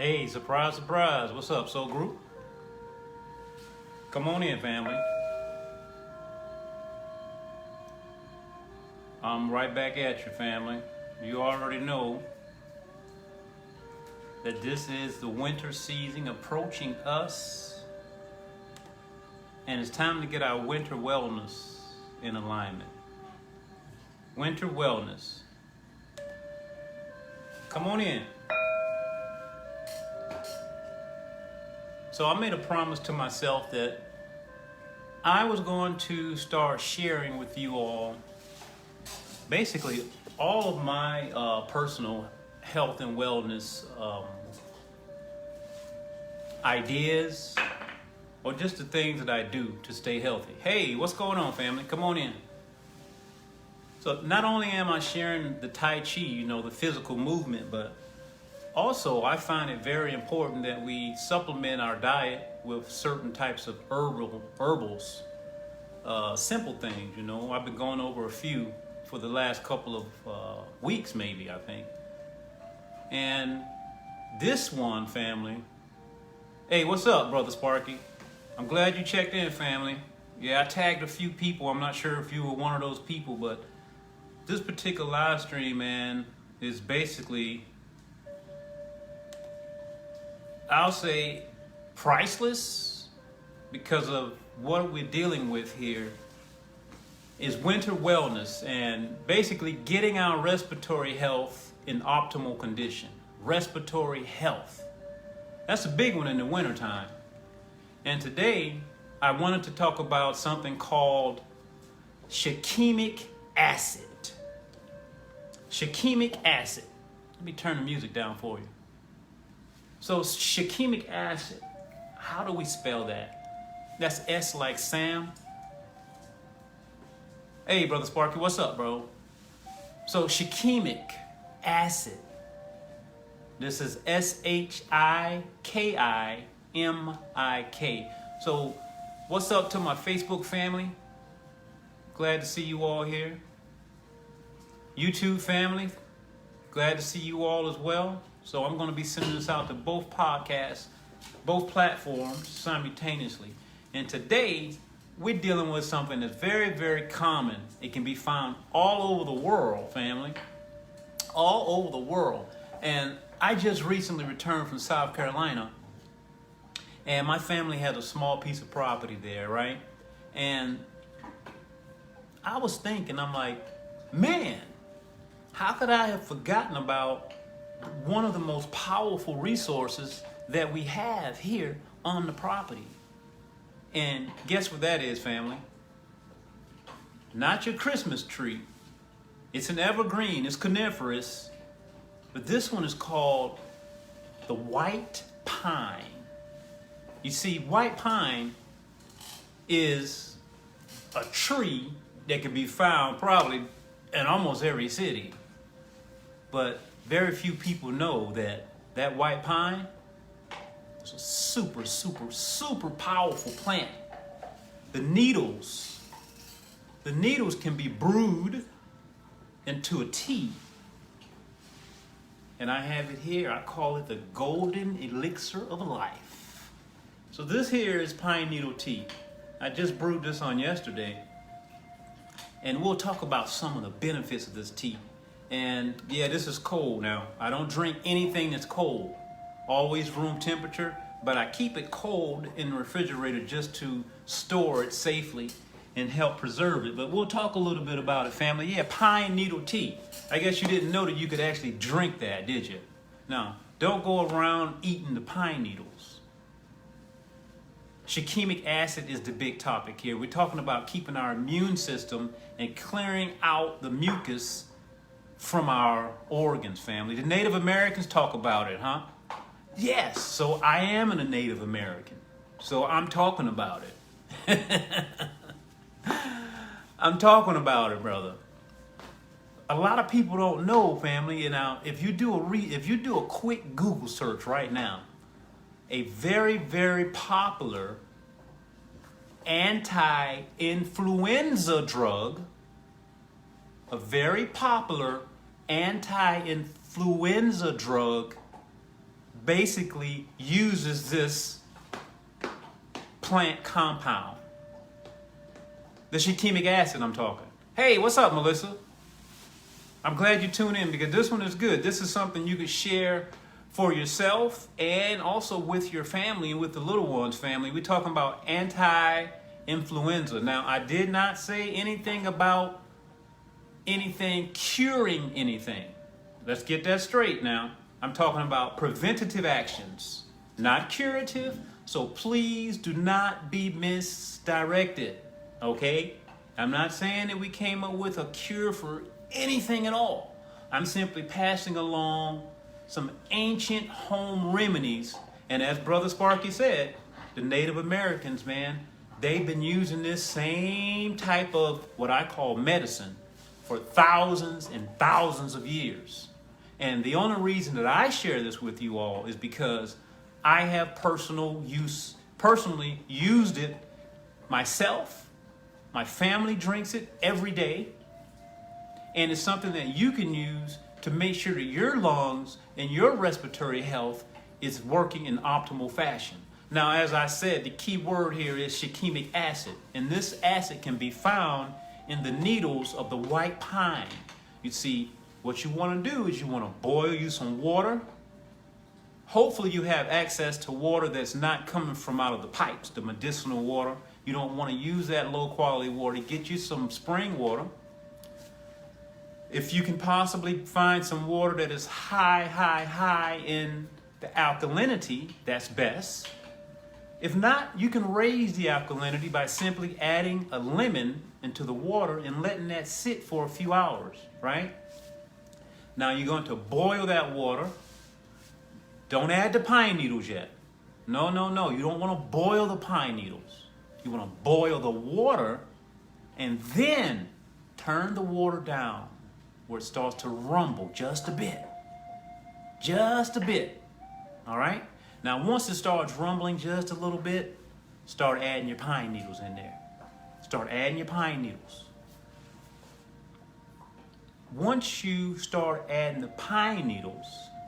Hey, surprise, surprise. What's up, soul group? Come on in, family. I'm right back at you, family. You already know that this is the winter season approaching us, and it's time to get our winter wellness in alignment. Winter wellness. Come on in. So I made a promise to myself that I was going to start sharing with you all basically all of my personal health and wellness ideas, or just the things that I do to stay healthy. Hey, what's going on, family? Come on in. So not only am I sharing the Tai Chi, the physical movement, but also I find it very important that we supplement our diet with certain types of herbals, simple things. I've been going over a few for the last couple of weeks, maybe, I think. And this one, family. Hey, what's up, Brother Sparky? I'm glad you checked in, family. Yeah, I tagged a few people. I'm not sure if you were one of those people, but this particular live stream, man, is basically, I'll say, priceless, because of what we're dealing with here is winter wellness and basically getting our respiratory health in optimal condition. Respiratory health. That's a big one in the wintertime. And today, I wanted to talk about something called shikimic acid. Shikimic acid. Let me turn the music down for you. So shikimic acid, how do we spell that? That's S like Sam. Hey, Brother Sparky, what's up, bro? So shikimic acid. This is SHIKIMIK. So what's up to my Facebook family? Glad to see you all here. YouTube family, glad to see you all as well. So I'm going to be sending this out to both podcasts, both platforms simultaneously. And today, we're dealing with something that's very, very common. It can be found all over the world, family. All over the world. And I just recently returned from South Carolina. And my family has a small piece of property there, right? And I was thinking, I'm like, man, how could I have forgotten about one of the most powerful resources that we have here on the property? And guess what that is, family? Not your Christmas tree. It's an evergreen, it's coniferous, but this one is called the white pine. You see, white pine is a tree that can be found probably in almost every city. But very few people know that that white pine is a super, super, super powerful plant. The needles can be brewed into a tea. And I have it here. I call it the golden elixir of life. So this here is pine needle tea. I just brewed this on yesterday. And we'll talk about some of the benefits of this tea. And yeah, this is cold now. I don't drink anything that's cold. Always room temperature, but I keep it cold in the refrigerator just to store it safely and help preserve it. But we'll talk a little bit about it, family. Yeah, pine needle tea. I guess you didn't know that you could actually drink that, did you? No, don't go around eating the pine needles. Shikimic acid is the big topic here. We're talking about keeping our immune system and clearing out the mucus from our organs, family. The Native Americans talk about it, huh? Yes, so I am a Native American. So I'm talking about it. I'm talking about it, brother. A lot of people don't know, family. Now, if you do a quick Google search right now, a very, very popular anti-influenza drug, a very popular anti-influenza drug basically uses this plant compound. The shikimic acid I'm talking. Hey, what's up, Melissa? I'm glad you tuned in because this one is good. This is something you can share for yourself and also with your family and with the little ones' family. We're talking about anti-influenza. Now, I did not say anything about anything curing anything. Let's get that straight now. I'm talking about preventative actions, not curative. So please do not be misdirected, okay? I'm not saying that we came up with a cure for anything at all. I'm simply passing along some ancient home remedies. And as Brother Sparky said, the Native Americans, man, they've been using this same type of what I call medicine for thousands and thousands of years. And the only reason that I share this with you all is because I have personally used it myself. My family drinks it every day. And it's something that you can use to make sure that your lungs and your respiratory health is working in optimal fashion. Now, as I said, the key word here is shikimic acid. And this acid can be found in the needles of the white pine. You see, what you want to do is you want to boil you some water. Hopefully you have access to water that's not coming from out of the pipes, the medicinal water. You don't want to use that low quality water. Get you some spring water. If you can possibly find some water that is high in the alkalinity, that's best. If not, you can raise the alkalinity by simply adding a lemon into the water and letting that sit for a few hours, right? Now you're going to boil that water. Don't add the pine needles yet. No. You don't want to boil the pine needles. You want to boil the water and then turn the water down where it starts to rumble just a bit. Just a bit. All right? Now, once it starts rumbling just a little bit, start adding your pine needles in there. Start adding your pine needles. Once you start adding the pine needles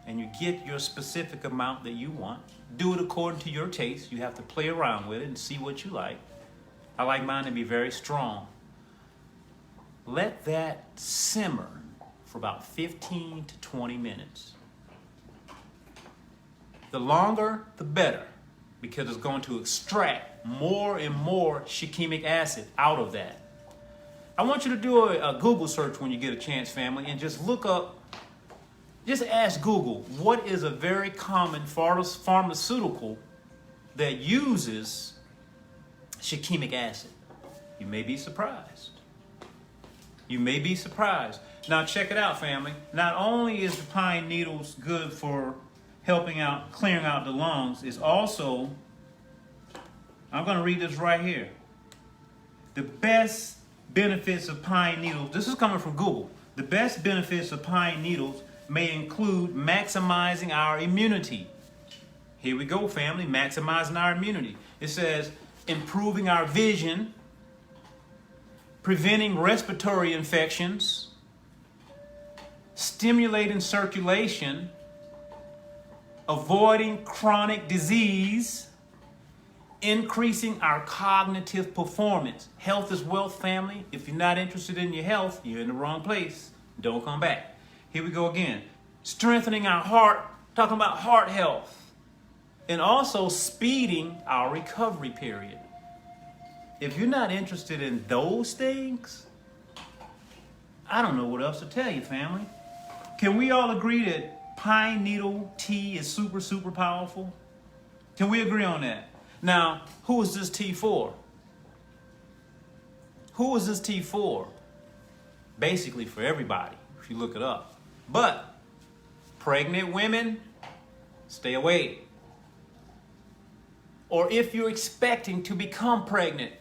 and you get your specific amount that you want, do it according to your taste. You have to play around with it and see what you like. I like mine to be very strong. Let that simmer for about 15 to 20 minutes. The longer, the better, because it's going to extract more and more shikimic acid out of that. I want you to do a Google search when you get a chance, family, and just look up, just ask Google, what is a very common pharmaceutical that uses shikimic acid? You may be surprised. You may be surprised. Now check it out, family. Not only is the pine needles good for helping out, clearing out the lungs, it's also, I'm going to read this right here. The best benefits of pine needles, this is coming from Google. The best benefits of pine needles may include maximizing our immunity. Here we go, family, maximizing our immunity. It says improving our vision, preventing respiratory infections, stimulating circulation, avoiding chronic disease, increasing our cognitive performance. Health is wealth, family. If you're not interested in your health, you're in the wrong place. Don't come back. Here we go again. Strengthening our heart, talking about heart health, and also speeding our recovery period. If you're not interested in those things, I don't know what else to tell you, family. Can we all agree that pine needle tea is super, super powerful? Can we agree on that? Now, who is this tea for? Who is this tea for? Basically for everybody, if you look it up. But pregnant women, stay away. Or if you're expecting to become pregnant,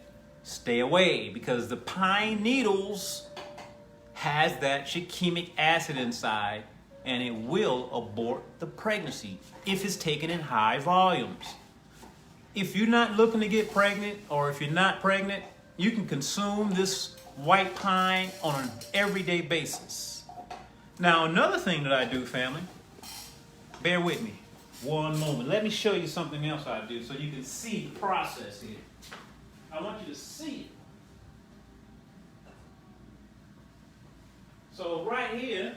stay away, because the pine needles has that shikimic acid inside, and it will abort the pregnancy if it's taken in high volumes. If you're not looking to get pregnant, or if you're not pregnant, you can consume this white pine on an everyday basis. Now, another thing that I do, family, bear with me. One moment. Let me show you something else I do so you can see the process here. I want you to see it. So right here,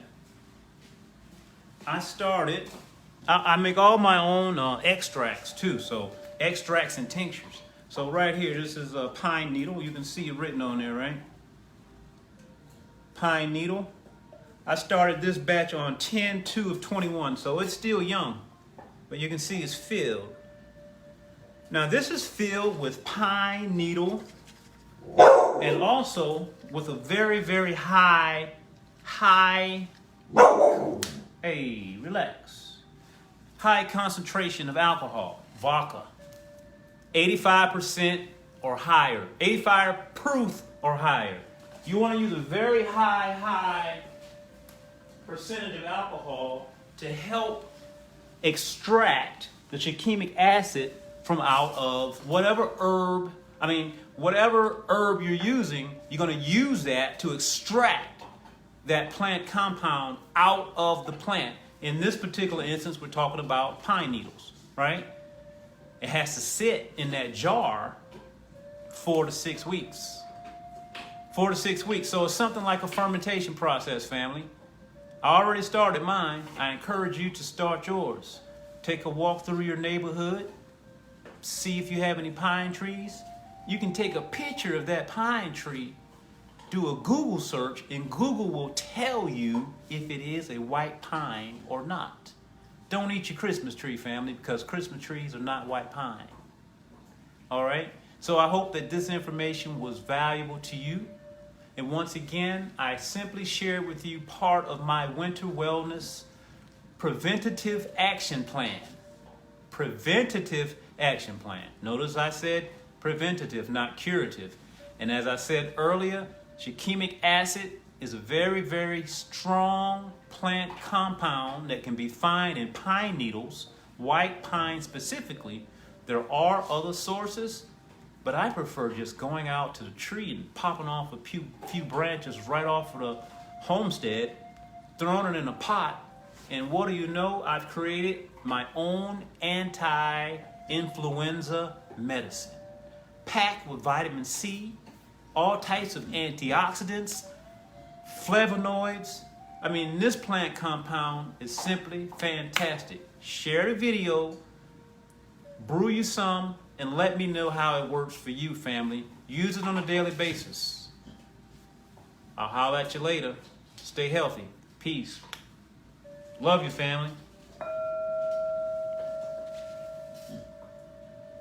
I make all my own extracts too. So extracts and tinctures. So right here, this is a pine needle. You can see it written on there, right? Pine needle. I started this batch on 10/2 of 21, so it's still young. But you can see it's filled. Now this is filled with pine needle and also with a very, very high, hey, relax. High concentration of alcohol, vodka. 85% or higher, 85 proof or higher. You want to use a very high percentage of alcohol to help extract the shikimic acid from out of whatever herb you're using. You're going to use that to extract that plant compound out of the plant. In this particular instance, we're talking about pine needles, right? It has to sit in that jar 4 to 6 weeks. 4 to 6 weeks. So it's something like a fermentation process, family. I already started mine. I encourage you to start yours. Take a walk through your neighborhood. See if you have any pine trees. You can take a picture of that pine tree, do a Google search, and Google will tell you if it is a white pine or not. Don't eat your Christmas tree, family, because Christmas trees are not white pine. All right? So I hope that this information was valuable to you. And once again, I simply share with you part of my winter wellness preventative action plan. Preventative action plan. Notice I said preventative, not curative. And as I said earlier, shikimic acid is a very, very strong plant compound that can be found in pine needles, white pine specifically. There are other sources, but I prefer just going out to the tree and popping off a few branches right off of the homestead, throwing it in a pot, and what do you know? I've created my own anti-influenza medicine, packed with vitamin C, all types of antioxidants, flavonoids. I mean, this plant compound is simply fantastic. Share the video, brew you some, and let me know how it works for you, family. Use it on a daily basis. I'll holler at you later. Stay healthy. Peace. Love you, family.